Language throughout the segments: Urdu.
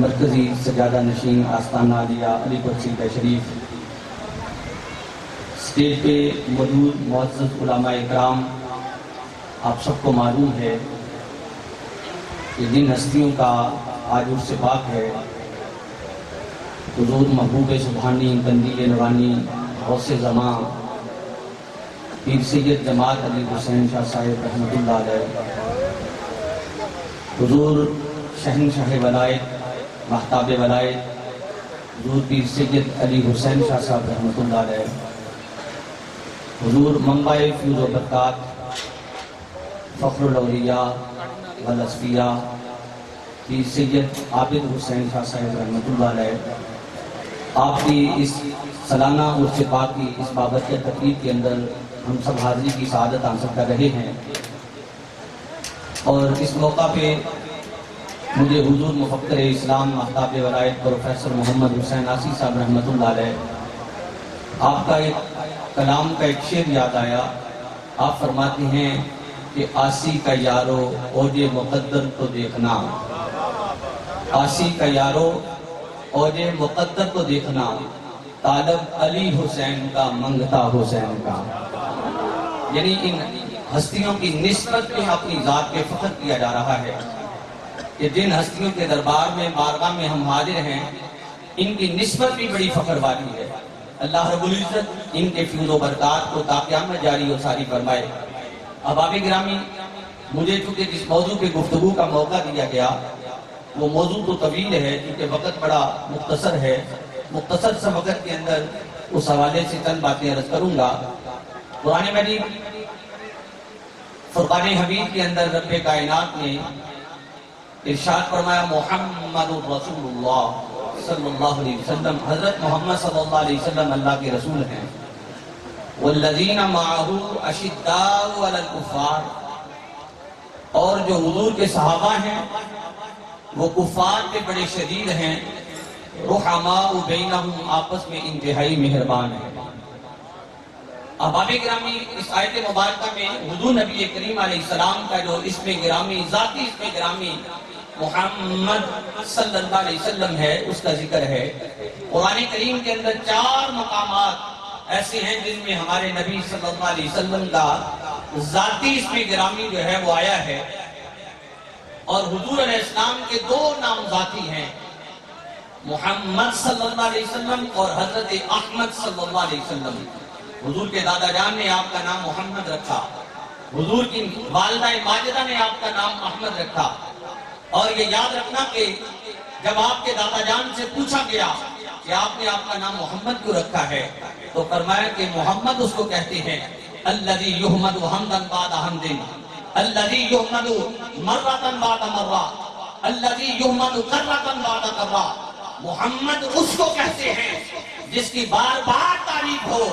مرکزی سجادہ نشین آستانہ عالیہ علی پور کا شریف، اسٹیج پہ موجود معزز علماء اکرام، آپ سب کو معلوم ہے کہ جن ہستیوں کا آج عرس پاک ہے، حضور محبوب سبحانی قندیل نورانی غوث زمان پیر سید جماعت علی حسین شاہ صاحب رحمۃ اللہ علیہ، حضور شہنشاہ ولایت مہتاب ولایت حضور پیر سید علی حسین شاہ صاحب رحمۃ اللہ علیہ، حضور منبع فیض و برکات فخر الاولیاء والاصفیاء پیر سید عابد حسین شاہ صاحب رحمۃ اللہ علیہ، آپ کی اس سالانہ عرس پاک کی اس بابرکت تقریب کے اندر ہم سب حاضری کی سعادت حاصل کر رہے ہیں، اور اس موقع پہ مجھے حضور مفکر اسلام مہتاب ولایت پروفیسر محمد حسین آسی صاحب رحمۃ اللہ علیہ، آپ کا ایک کلام کا ایک شعر یاد آیا۔ آپ فرماتے ہیں کہ آسی کا یارو اوج مقدر تو دیکھنا، آسی کا یارو اوج مقدر تو دیکھنا، طالب علی حسین کا منگتا حسین کا۔ یعنی ان ہستیوں کی نسبت میں اپنی ذات پہ فخر کیا جا رہا ہے کہ جن ہستیوں کے دربار میں بارگاہ میں ہم حاضر ہیں، ان کی نسبت بھی بڑی فخر والی ہے۔ اللہ رب العزت ان کے فیض و برکات کو تا قیامت جاری و ساری فرمائے۔ احباب گرامی، مجھے چونکہ جس موضوع پہ گفتگو کا موقع دیا گیا وہ موضوع تو طویل ہے، کیونکہ وقت بڑا مختصر ہے، مختصر سے وقت کے اندر اس حوالے سے چند باتیں عرض کروں گا۔ قرآن مجید فرقان حمید کے اندر رب کائنات نے ارشاد فرمایا، محمد رسول اللہ صلی اللہ علیہ وسلم، حضرت محمد صلی اللہ علیہ وسلم اللہ کے رسول ہیں۔ والذین معہ اشداء علی الکفار، اور جو حضور کے صحابہ ہیں وہ کفار پہ بڑے شدید ہیں، رحماء بینہم، آپس میں انتہائی مہربان ہیں۔ احباب گرامی، اس آیت مبارکہ میں حضور نبی کریم علیہ السلام کا جو اسم گرامی، ذاتی اسم گرامی محمد صلی اللہ علیہ وسلم ہے، اس کا ذکر ہے۔ قرآن کریم کے اندر 4 مقامات ایسے ہیں جن میں ہمارے نبی صلی اللہ علیہ وسلم کا ذاتی اسم گرامی جو ہے وہ آیا ہے، اور حضور علیہ السلام کے 2 نام ذاتی ہیں، محمد صلی اللہ علیہ وسلم اور حضرت احمد صلی اللہ علیہ وسلم۔ حضور کے دادا جان نے آپ کا نام محمد رکھا، حضور کی والدہ ماجدہ نے آپ کا نام احمد رکھا، اور یہ یاد رکھنا کہ جب آپ کے دادا جان سے پوچھا گیا کہ آپ نے آپ کا نام محمد کیوں رکھا ہے، تو فرمایا کہ محمد اس کو کہتے ہیں الذی یحمد حمدا بعد حمد، الذی یحمد مرۃ بعد مرہ، الذی یحمد کرۃ بعد کرہ۔ محمد اس کو کہتے ہیں جس کی بار بار تعریف ہو۔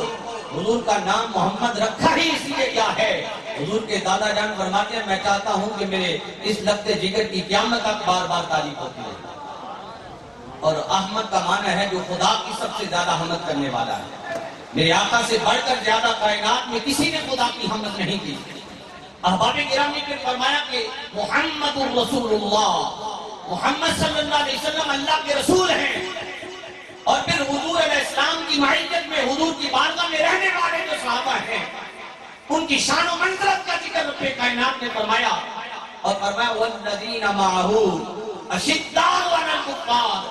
حضور کا نام محمد رکھا ہی اس لیے کیا ہے، حضور کے دادا جان فرماتے ہیں میں چاہتا ہوں کہ میرے اس لگتے جگر کی قیامت تک بار بار تعریف ہوتی ہے۔ اور احمد کا معنی ہے جو خدا کی سب سے زیادہ حمد کرنے والا ہے۔ میرے آقا سے بڑھ کر زیادہ کائنات میں کسی نے خدا کی حمد نہیں کی۔ احباب گرامی نے فرمایا کہ محمد رسول اللہ، محمد صلی اللہ علیہ وسلم اللہ کے رسول ہیں، اور پھر حضور علیہ السلام کی معیت میں حضور کی بارگاہ میں رہنے والے جو صحابہ ہیں ان کی شان و منزلت کا ذکر رب کائنات نے فرمایا، اور فرمایا والذین معہ اشداء علی الکفار،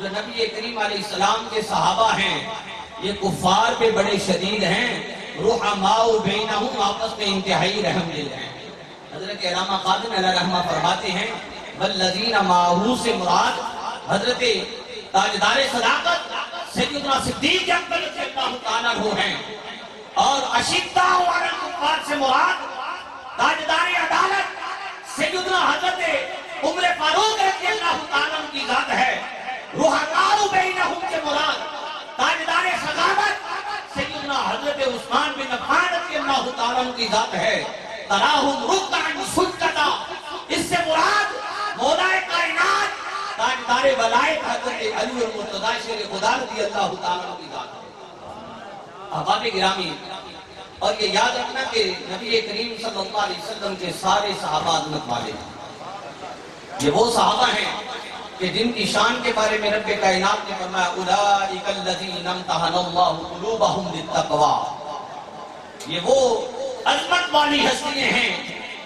جو نبی کریم علیہ السلام کے صحابہ ہیں یہ کفار پہ بڑے شدید ہیں، رحماء بینہم، آپس میں انتہائی رحم دل ہیں۔ حضرت علامہ قادم علیہ رحمہ فرماتے ہیں والذین معہ سے مراد حضرت تاجدار صداقت سیدنا صدیق اکبر رضی اللہ تعالیٰ عنہ ہیں، اور اشداء علی الکفار سے مراد تاجدار عدالت سیدنا حضرت عمر فاروق رضی اللہ تعالیٰ عنہ کی ذات ہے۔ رحماء بینہم سے مراد تاجدار سخاوت سیدنا حضرت عثمان بن عفان رضی اللہ تعالیٰ عنہ کی ذات ہے۔ تراہم رکعا سجدا، اس سے مراد مولا کائنات تاجدار ولایت حضرت علی المرتضی شیر خدا رضی اللہ تعالیٰ عنہ کی ذات ہے۔ احباب گرامی، اور یہ یاد رکھنا کہ نبی کریم صلی اللہ علیہ وسلم کے سارے صحابہ عظمت والے ہیں۔ یہ وہ صحابہ ہیں کہ جن کی شان کے بارے میں رب کائنات نے فرمایا اولئک الذین امتحن اللہ قلوبہم للتقوی، یہ وہ عظمت والی ہستیاں ہیں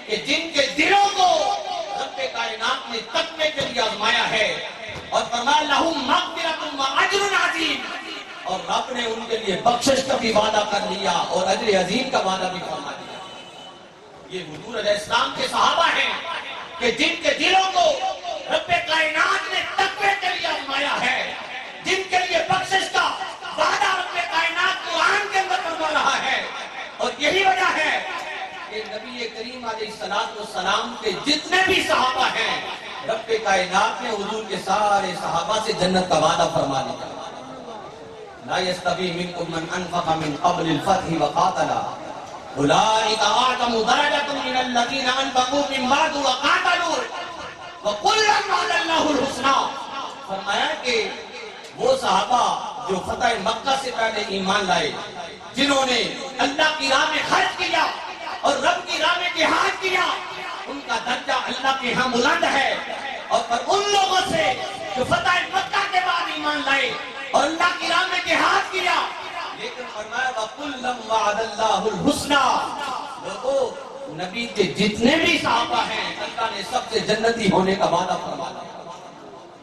کہ جن کے دلوں کو رب کائنات نے تقوی کے لیے آزمایا ہے، اور فرمایا لہم مغفرۃ واجر عظیم، اور رب نے ان کے لیے بخشش کا بھی وعدہ کر لیا اور اجر عظیم کا وعدہ بھی فرما دیا۔ یہ حضور علیہ السلام کے صحابہ ہیں کہ جن کے دلوں کو رب کائنات نے تقوی کے لیے آزمایا ہے، جن کے لیے بخشش کا وعدہ رب کائنات قرآن کے اندر فرما رہا ہے۔ اور یہی وجہ ہے کہ نبی کریم علیہ السلام کے جتنے بھی صحابہ ہیں، رب کائنات نے حضور کے سارے صحابہ سے جنت کا وعدہ فرما دیا۔ لا يستوي منكم من انفق من قبل الفتح وقاتل اولئك اعظم درجة من الذين انفقوا من بعد وقاتلوا وكلا وعد الله الحسنى۔ فرمایا کہ وہ صحابہ جو فتح مکہ سے پہلے ایمان لائے، جنہوں نے اللہ کی راہ میں خرچ کیا اور رب کی راہ میں جہاد کیا، ان کا درجہ اللہ کے ہاں بلند ہے۔ اور پر ان لوگوں سے جو فتح مکہ کے بعد ایمان لائے اور اللہ کی راہ میں جہاد کیا، لیکن فرمایا وَكُلًّا وَعَدَ اللَّهُ الْحُسْنَى، لوگوں نبی کے جتنے بھی صحابہ ہیں اللہ نے سب سے جنتی ہونے کا وعدہ فرما دیا۔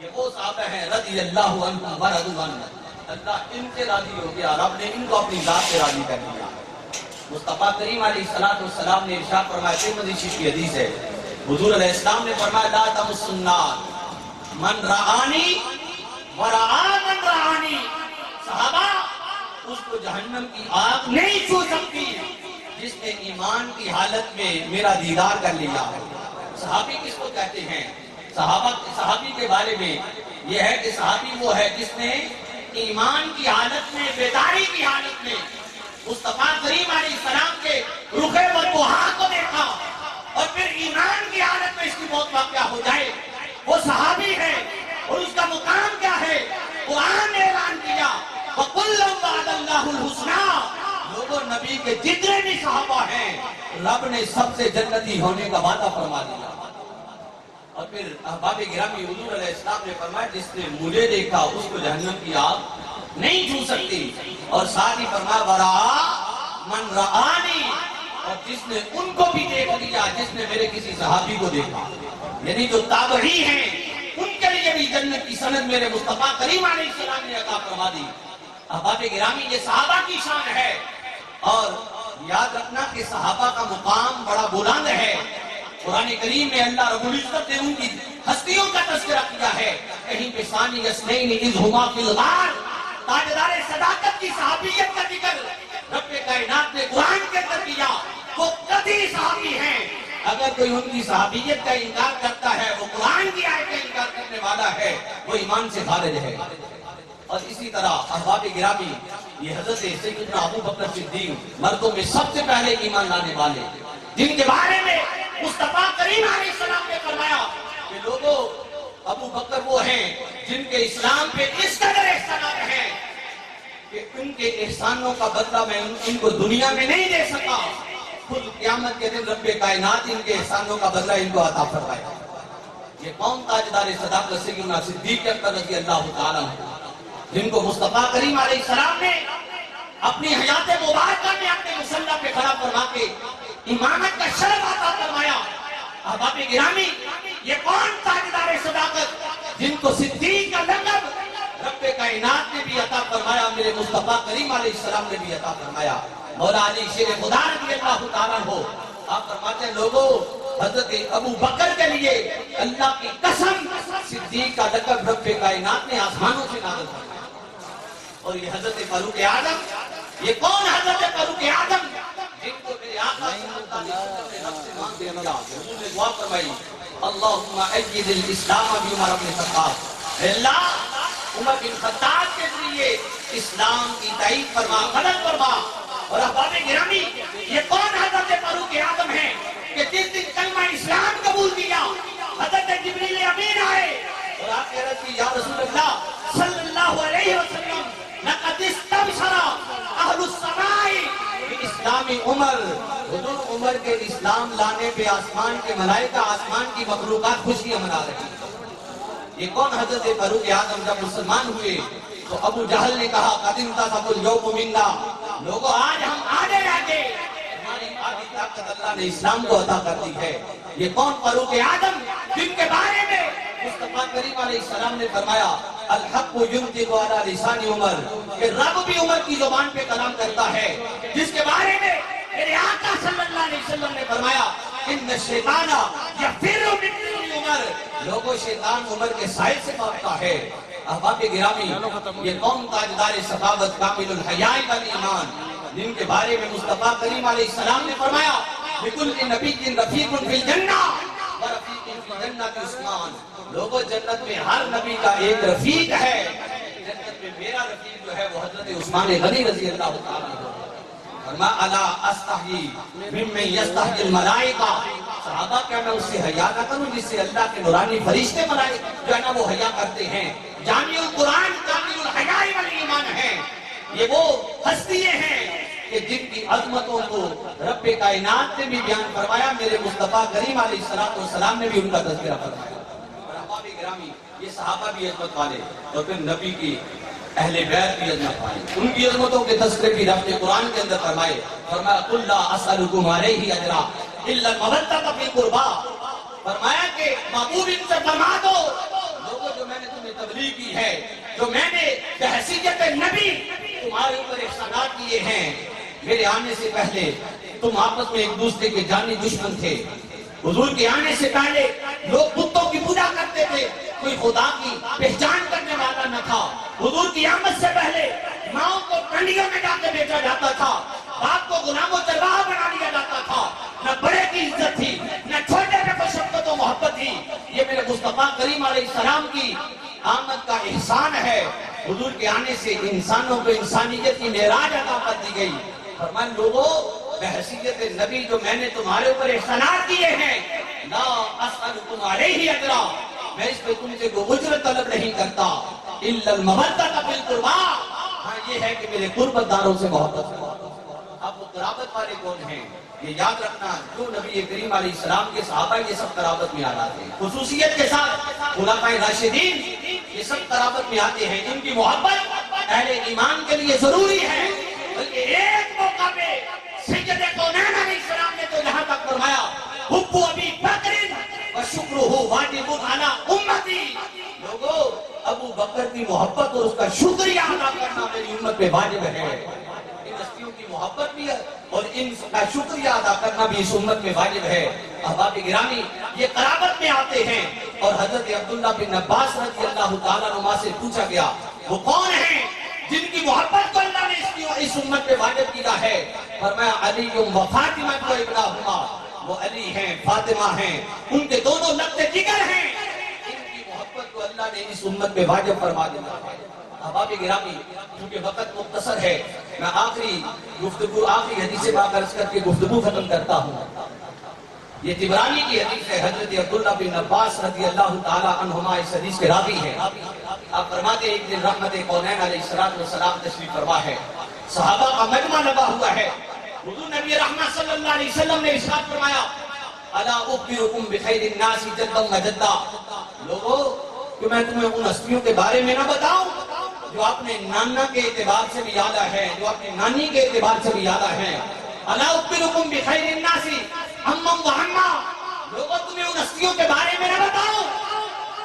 یہ وہ صحابہ ہیں رضی اللہ عنہم ورضوا عنہ، اللہ ان سے راضی ہو گیا، رب نے ان کو اپنی ذات سے راضی کر دیا۔ مصطفیٰ کریم علیہ السلام نے ارشاد فرمایا، ترمذی شریف کی حدیث ہے، حضور علیہ السلام نے فرمایا لا تمسوا النار من رآنی ورآ من رآنی، صحابہ اس کو جہنم کی آگ نہیں چھو سکتی جس نے ایمان کی حالت میں میرا دیدار کر لیا۔ صحابی کس کو کہتے ہیں؟ صحابی کے بارے میں یہ ہے کہ صحابی وہ ہے جس نے ایمان کی حالت میں، بیداری کی حالت میں مصطفیٰ کریم علیہ السلام کے رخ وجوہاں کو دیکھا اور پھر ایمان کی حالت میں اس کی موت واقعہ ہو جائے، وہ صحابی ہے۔ اور اس کا مقام کیا ہے؟ قرآن نے اعلان کیا وَكُلًّا وَعَدَ اللَّهُ الْحُسْنَى، لوگوں نبی کے جتنے بھی صحابہ ہیں رب نے سب سے جنتی ہونے کا وعدہ فرما دیا۔ اور پھر احباب گرامی حضور علیہ السلام نے فرمایا جس نے مجھے دیکھا اس کو جہنم کی آگ نہیں چھو سکتی، اور ساتھ ہی فرمایا وَرَآ مَنْ رَآنِي، اور جس نے ان کو بھی دیکھ لیا جس نے میرے کسی صحابی کو دیکھا، یعنی جو تابعی ہیں ان کے لیے بھی جنت کی سند میرے مصطفیٰ کریم علیہ السلام نے عطا فرما دی۔ احباب گرامی یہ صحابہ کی شان ہے، اور یاد رکھنا کہ صحابہ کا مقام بڑا بلند ہے۔ قرآن کریم میں اللہ رب العزت نے ان کی ہستیوں کا تذکرہ کیا ہے، کہیں پہ ثانی اثنین اذ ہما فی الغار، تاجدار صداقت کی صحابیت کا ذکر رب کائنات نے قرآن کے اندر کیا۔ وہ قطعی صحابی ہیں، اگر کوئی ان کی صحابیت کا انکار کرتا ہے وہ قرآن کی آیت کا انکار کرنے والا ہے، وہ ایمان سے خارج ہے۔ اور اسی طرح احباب گرامی یہ حضرت سیدنا ابو بکر صدیق مردوں میں سب سے پہلے ایمان لانے والے، جن کے بارے میں مصطفیٰ کریم علیہ السلام نے فرمایا کہ لوگوں ابو بکر وہ ہیں جن کے اسلام پہ اس قدر احسانات ہیں کہ ان کے احسانوں کا بدلہ میں ان کو دنیا میں نہیں دے سکا، خود قیامت کے دن رب کائنات ان کے احسانوں کا بدلہ ان کو عطا فرمائے۔ یہ کون تاجدار صداقت سیدنا صدیق اکبر رضی اللہ تعالیٰ عنہ، جن کو مصطفیٰ کریم علیہ السلام نے اپنی حیات مبارکہ میں اپنے مسلح پہ کھڑا فرما کے امامت کا شرف عطا فرمایا۔ احباب گرامی یہ کون تاجدار صداقت جن کو صدیق کا لقب رب کائنات نے بھی عطا فرمایا، میرے مصطفیٰ کریم علیہ السلام نے بھی عطا فرمایا۔ مولا علی شیر خدا رضی اللہ تعالیٰ ہو، آپ فرماتے ہیں لوگوں حضرت ابو بکر کے لیے اللہ کی قسم صدیق کا لقب رب کائنات نے آسمانوں سے نازل فرمایا۔ اور یہ حضرت فاروق اعظم، یہ کون حضرت فاروق اعظم جن کو میرے آقا صلی اللہ علیہ وسلم نے رب سے مانگ لیا، حضور نے دعا فرمائی اللہم ایید الاسلام بعمر بن الخطاب، اللہ عمر بن خطاب کے ذریعے اسلام کی تائید فرما، مدد فرما۔ اور احباب گرامی یہ کون حضرت فاروق اعظم ہیں کہ جس دن کلمہ اسلام قبول کیا حضرت جبریل امین آئے اور آپ کہہ رہے تھے یا رسول اللہ صلی اللہ علیہ وسلم لقد استبشر اہل السماء باسلام عمر، حضور عمر کے اسلام لانے پہ آسمان کے ملائکہ، آسمان کی مخلوقات خوشیاں منا رہی ہیں۔ یہ کون حضرت فاروق اعظم جب مسلمان ہوئے تو ابو جہل نے کہا قدیم تاسب الجوب منا، لوگوں آج ہم آگے ہماری آدھی طاقت اللہ نے اسلام کو عطا کر دی ہے۔ یہ کون فاروق اعظم جن کے بارے میں مصطفیٰ کریم علیہ السلام نے فرمایا الحق ينطق على لسان عمر، کہ رب بھی عمر کی زبان پہ کلام کرتا ہے، جس کے بارے میں میرے آقا صلی اللہ علیہ وسلم نے فرمایا ان الشیطان یفر من طول عمر، لوگوں شیطان عمر کے سائے سے بھاگتا ہے۔ احباب گرامی، یہ قوم تاجدار سخاوت کامل الحیاء والایمان، جن کے بارے میں مصطفیٰ کریم علیہ السلام نے فرمایا لکل نبی رفیق فی الجنہ ورفیق فی جنت عثمان، لوگوں جنت میں ہر نبی کا ایک رفیق ہے، جنت میں میرا رفیق جو ہے وہ حضرت عثمان غنی رضی اللہ تعالیٰ عنہ۔ فرمایا الا استحیی ممن یستحیی الملائکہ، صحابہ کیا میں اس سے حیا نہ کروں جس سے اللہ کے نورانی فرشتے ملائکہ جو ہے نا وہ حیا کرتے ہیں۔ جامع القرآن کامل الحیاء والایمان ہے، یہ وہ ہستیاں ہیں کہ جن کی عظمتوں کو رب کائنات نے بھی بیان فرمایا، میرے مصطفیٰ کریم علیہ السلام نے بھی ان کا تذکرہ فرمایا۔ اور احباب گرامی، یہ صحابہ بھی عظمت والے اور پھر نبی کی اہل بیت بھی عظمت والے، ان کی عظمتوں کے تذکرے بھی رب نے قرآن کے اندر فرمائے۔ فرمایا قل لا اسألکم علیہ اجرا الا المودۃ فی القربی، فرمایا کہ محبوب ان سے فرما دو لوگوں جو میں نے تمہیں تبلیغ کی ہے، جو میں نے بحیثیت نبی تمہارے اوپر احسانات کیے ہیں، میرے آنے سے پہلے تم آپس میں ایک دوسرے کے جانی دشمن تھے، حضور کے آنے سے پہلے لوگ بتوں کی پوجا کرتے تھے، کوئی خدا کی پہچان کرنے والا نہ تھا، حضور کی آمد سے پہلے ماؤں کو کنڈیوں میں جا کے بیچا جاتا تھا، باپ کو غلام و چرواہا بنا دیا جاتا تھا، نہ بڑے کی عزت تھی نہ چھوٹے پہ کوئی شفقت و محبت تھی۔ یہ میرے مصطفیٰ کریم علیہ السلام کی آمد کا احسان ہے، حضور کے آنے سے انسانوں کو انسانیت کی معراج عطا کر دی گئی۔ فرمان لوگوں بحیثیت نبی جو میں نے تمہارے اوپر احسانات کیے ہیں، لا اسألکم علیہ اجرا، میں اس پہ تم سے کوئی اجرت طلب نہیں کرتا، الا المودۃ فی القربی، ہاں یہ ہے کہ میرے قربت داروں سے محبت کرو۔ اب وہ قرابت والے کون ہیں؟ یہ یاد رکھنا، جو نبی کریم علیہ السلام کے صحابہ یہ سب قرابت میں آ جاتے ہیں، خصوصیت کے ساتھ خلفائے راشدین یہ سب قرابت میں آتے ہیں، ان کی محبت اہل ایمان کے لیے ضروری ہے۔ بلکہ ایک موقع پہ سید کونین علیہ السلام نے تو یہاں تک فرمایا حب ابی بکر وشکرہ واجب علی امتی، لوگوں ابو بکر کی محبت اور اس کا شکریہ ادا کرنا میری امت پہ واجب ہے، ان ہستیوں کی محبت بھی ہے اور ان کا شکریہ ادا کرنا بھی اس امت میں واجب ہے۔ احباب گرامی، یہ قرابت میں آتے ہیں، اور حضرت عبداللہ بن عباس رضی اللہ تعالیٰ عنہ سے پوچھا گیا وہ کون ہیں جن کی محبت کو اللہ نے اس امت پہ واجب کیا ہے؟ فرمایا علی و فاطمہ کو ابنہما، وہ علی ہیں فاطمہ ہیں، ان کے دونوں لگتے جگر ہیں، ان کی محبت کو اللہ نے اس امت پہ واجب فرما دیا ہے۔ احباب گرامی، کیونکہ وقت مختصر ہے، میں آخری حدیث پاک عرض کر کے گفتگو ختم کرتا ہوں۔ یہ طبرانی کی حدیث ہے، حضرت عبداللہ بن عباس رضی اللہ تعالی عنہما اس حدیث کے راوی ہیں۔ آپ فرماتے ہیں ایک دن رحمت کونین علیہ السلام تشریف فرما ہے، صحابہ کا مجمع لگا ہوا ہے، حضور نبی رحمت صلی اللہ علیہ وسلم نے ارشاد فرمایا الا اخبرکم بخیر الناس جدا وجدا، لوگوں کہ میں تمہیں ان ہستیوں کے بارے میں نہ بتاؤں جو اپنے نانا کے اعتبار سے بھی اعلیٰ ہے، جو اپنی نانی کے اعتبار سے بھی اعلیٰ ہے، الا اخبرکم بخیر الناس امم و عمہ، لوگوں تمہیں ان ہستیوں کے بارے میں نہ بتاؤں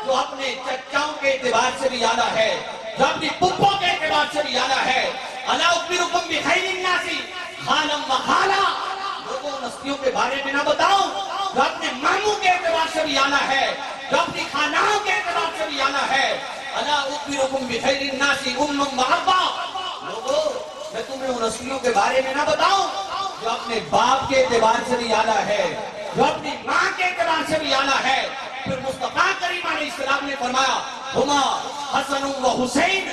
جو اپنے چچاؤں کے اعتبار سے بھی اعلیٰ ہے، جو اپنی پھپھوں کے اعتبار سے بھی اعلیٰ ہے، الا اخبرکم بخیر الناس خالم و خالہ، لوگوں ان ہستیوں کے بارے میں نہ بتاؤں جو اپنے ماموں کے اعتبار سے بھی اعلیٰ ہے، جو اپنی خالہوں کے اعتبار سے بھی اعلیٰ ہے، الا اخبرکم بخیر الناس امم و ابا، لوگوں میں تمہیں ان ہستیوں کے بارے میں نہ بتاؤں جو اپنے باپ کے اعتبار سے بھی اعلیٰ ہے، جو اپنی ماں کے اعتبار سے بھی اعلیٰ ہے۔ پھر مصطفیٰ کریم علیہ السلام نے فرمایا ہما حسن و حسین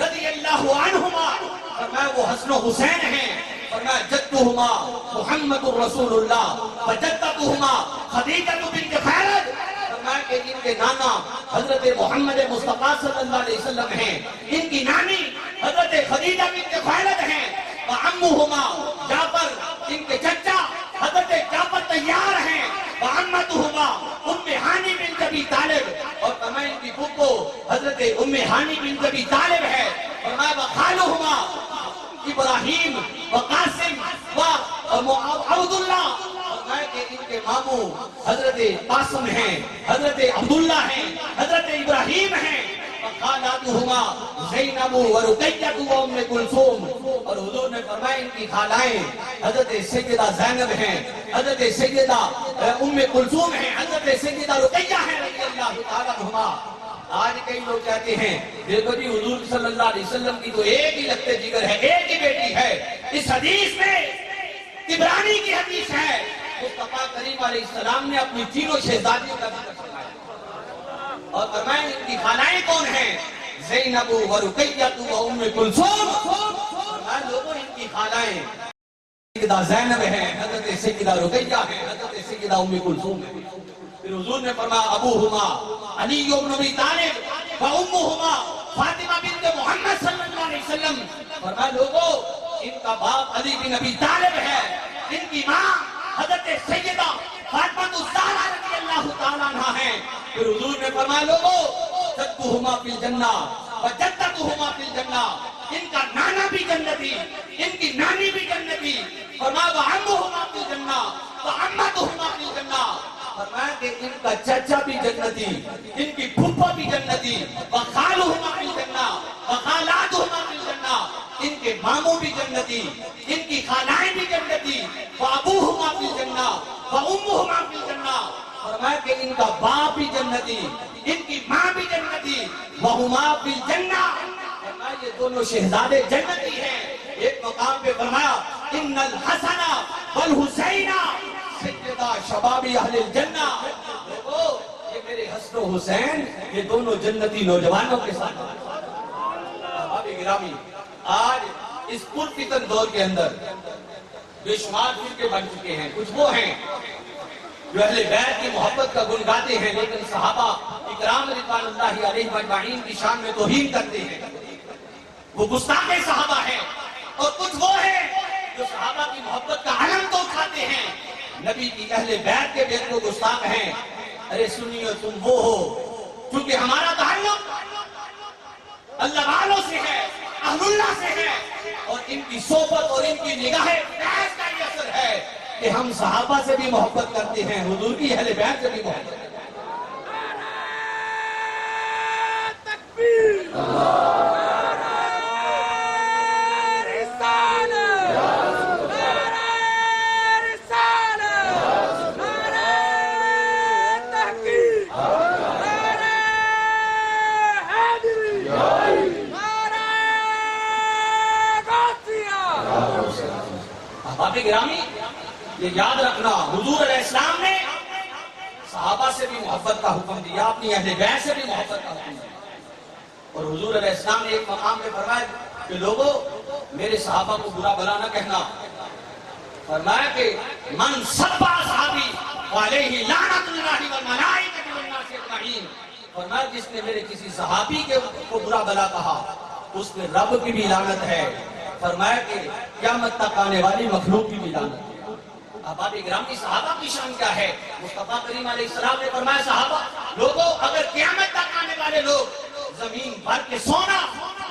رضی اللہ عنہما، فرمایا وہ حسن و حسین ہیں، فرمایا جدہما محمد الرسول اللہ وجدتہما خدیجہ بنت خویلد، فرمایا کہ ان کے نانا حضرت محمد مصطفیٰ صلی اللہ علیہ وسلم ہیں، ان کی نانی حضرت خدیجہ بنت خویلد ہیں، وعمہما جعفر، ان کے چچا حضرت جعفر طیار ہیں، وعمتہما ام ہانی بنت ابی طالب، اور فرمایا ان کی پھپھو ابی طالب ہے، فرمایا وخالہما ابراہیم وقاسم وعبداللہ، فرمایا کہ ان کے ماموں حضرت قاسم ہیں، حضرت عبداللہ ہیں، حضرت ابراہیم ہیں، وخالاتہما زینب ورقیہ وام کلثوم، اور حضور نے فرمایا ان کی خالائیں حضرت سیدہ زینب ہیں، حضرت سیدہ ام کلثوم ہیں، حضرت سیدہ رقیہ ہیں رضی اللہ تعالیٰ عنہما۔ آج کئی لوگ کہتے ہیں دیکھو جی حضور صلی اللہ علیہ وسلم کی تو ایک ہی لگتے جگر ہے، ایک ہی بیٹی ہے۔ اس حدیث میں طبرانی کی حدیث ہے، مصطفیٰ کریم علیہ السلام نے اپنی تینوں شہزادیوں کا ذکر فرمایا اور فرمایا ان کی خالائیں کون ہیں؟ زینب ورقیہ وام کلثوم، فرمایا لوگوں ان کی خالائیں سیدہ زینب ہیں، حضرت سیدہ رقیہ ہیں، حضرت سیدہ ام کلثوم ہیں۔ پھر حضور نے فرمایا ابوہما علی بن ابی طالب وامہما فاطمہ بنت محمد صلی اللہ علیہ وسلم، فرمایا لوگوں ان کا باپ علی بن ابی طالب ہے، ان کی ماں حضرت سیدہ فاطمہ الزہرا رضی اللہ تعالیٰ عنہ ہیں۔ پھر حضور نے فرمایا لوگوں جدہما فی الجنہ وجدتہما فی الجنہ، ان کا نانا بھی جنتی، ان کی نانی بھی جنتی، فرمایا وعمہما فی الجنہ وعمتہما فی الجنہ، فرمایا کہ ان کا چچا بھی جنتی، ان کی پھپھا بھی جنتی، وخالہما فی الجنہ وخالاتہما فی الجنہ، ان کے ماموں بھی جنتی، ان کی خالائیں بھی جنتی، وابوہما فی الجنہ وامہما فی الجنہ، فرمایا کہ ان کا باپ بھی جنتی، ان کی ماں بھی جنتی، وہما فی الجنہ، فرمایا یہ دونوں شہزادے جنتی ہیں۔ ایک مقام پہ فرمایا ان الحسن والحسین سیدہ شباب اہل الجنہ، دیکھو یہ میرے حسن و حسین یہ دونوں جنتی نوجوانوں کے ساتھ۔ احباب گرامی، آج اس پرفتن دور کے اندر بے شمار فرقے بن چکے ہیں، کچھ وہ ہیں جو اہل بیت کی محبت کا گن گاتے ہیں لیکن صحابہ اکرام رضوان اللہ علیہ اجمعین کی شان میں توہین کرتے ہیں، وہ گستاخ صحابہ ہیں، اور کچھ وہ ہیں جو صحابہ کی محبت کا علم تو اٹھاتے ہیں، نبی کی اہل بیت کے بیت کو گستاخ ہیں۔ ارے سنیو تم وہ ہو، کیونکہ ہمارا تعلق اللہ والوں سے ہے، اہل اللہ سے ہے، اور ان کی صحبت اور ان کی نگاہ بیت کا یہ اثر ہے کہ ہم صحابہ سے بھی محبت کرتے ہیں، حضور کی اہل بیت سے بھی محبت کرتے ہیں۔ احباب گرامی، یہ یاد رکھنا حضور علیہ السلام نے صحابہ سے بھی محبت کا حکم دیا، اپنی اہل بیت سے بھی محبت کا حکم دیا، اور حضور علیہ السلام نے ایک مقام میں فرمایا کہ لوگوں میرے صحابہ کو برا بلا نہ کہنا، فرمایا کہ من سب صحابی علیہ لعنت اللہ والملائکۃ والناس اجمعین، فرمایا جس نے میرے کسی صحابی کو برا بلا کہا اس میں رب کی بھی لعنت ہے، فرمایا کہ قیامت تک آنے والی مخلوق کی بھی لعنت ہے۔ احباب کرام کی صحابہ کی شان کیا ہے؟ مصطفیٰ کریم علیہ السلام نے فرمایا صحابہ لوگوں اگر قیامت تک آنے والے لوگ زمین بھر کے سونا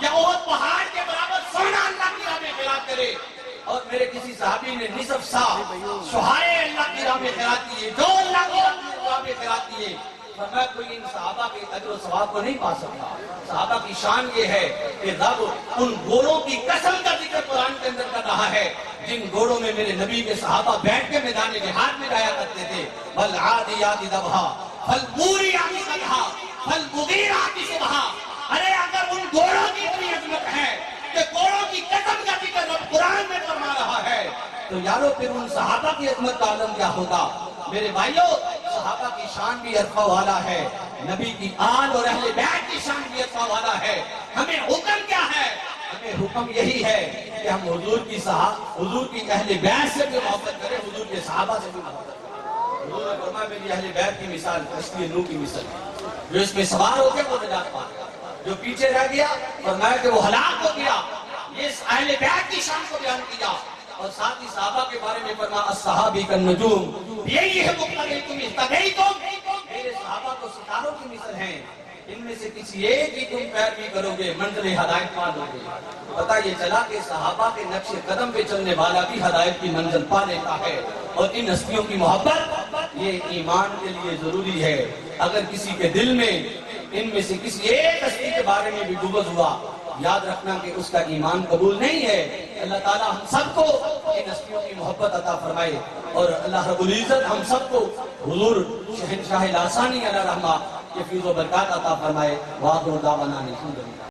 یا احد پہاڑ کے برابر سونا اللہ کی راہ میں خیرات کرے، اور میرے کسی صحابی نے نصف سا شہائے اللہ کی راہ میں خیرات کیے، جو اللہ کی راہ میں خیرات کیے، فرمایا کوئی ان صحابہ کے اجر و ثواب کو نہیں پا سکتا۔ صحابہ کی شان یہ ہے کہ رب ان گھوڑوں کی قسم کا ذکر قرآن کے اندر کر رہا ہے جن گھوڑوں میں میرے نبی کے صحابہ بیٹھ کے میدان جہاد میں جایا کرتے تھے، والعادیات ضبحا فالموریات قدحا فالمغیرات صبحا۔ ارے اگر ان گھوڑوں کی اتنی عظمت ہے کہ گھوڑوں کی قسم کا ذکر رب قرآن میں فرما رہا ہے تو یارو پھر ان صحابہ کی عظمت کا عالم کیا ہوگا؟ میرے بھائیوں صحابہ کی شان بھی عرفہ والا ہے، نبی کی آل اور اہل بیت کی شان بھی عرفہ والا ہے۔ ہمیں حکم کیا ہے؟ ہمیں حکم یہی ہے کہ ہم حضور کی اہل بیت سے بھی محبت کریں، حضور کے صحابہ سے بھی محبت کریں۔ حضور نے فرمایا میری اہل بیت کی مثال کشتی نوح کی مثال، جو اس میں سوار ہو کے وہ نجات پایا، جو پیچھے رہ گیا فرمایا کہ وہ ہلاک ہو گیا۔ یہ اہل بیت کی شان کو بیان کیا، اور ساتھ ہی صحابہ کے بارے میں فرمایا الصحابی کالنجوم یہی ہے مقتدیتم اہتدیتم، میرے صحابہ تو ستاروں کی مثل ہیں، ان میں سے کسی ایک کی تم پیروی کرو گے منزل ہدایت پا لو گے۔ پتہ یہ چلا کہ صحابہ کے نقش قدم پہ چلنے والا بھی ہدایت کی منزل پا لیتا ہے، اور ان ہستیوں کی محبت یہ ایمان کے لیے ضروری ہے۔ اگر کسی کے دل میں ان میں سے کسی ایک ہستی کے بارے میں بھی بغض ہوا، یاد رکھنا کہ اس کا ایمان قبول نہیں ہے۔ اللہ تعالیٰ ہم سب کو ان ہستیوں کی محبت عطا فرمائے، اور اللہ رب العزت ہم سب کو حضور شہنشاہ لاسانی علیہ رحمہ کے فیض و برکات عطا فرمائے۔ وآخر دعوانا الحمدللہ۔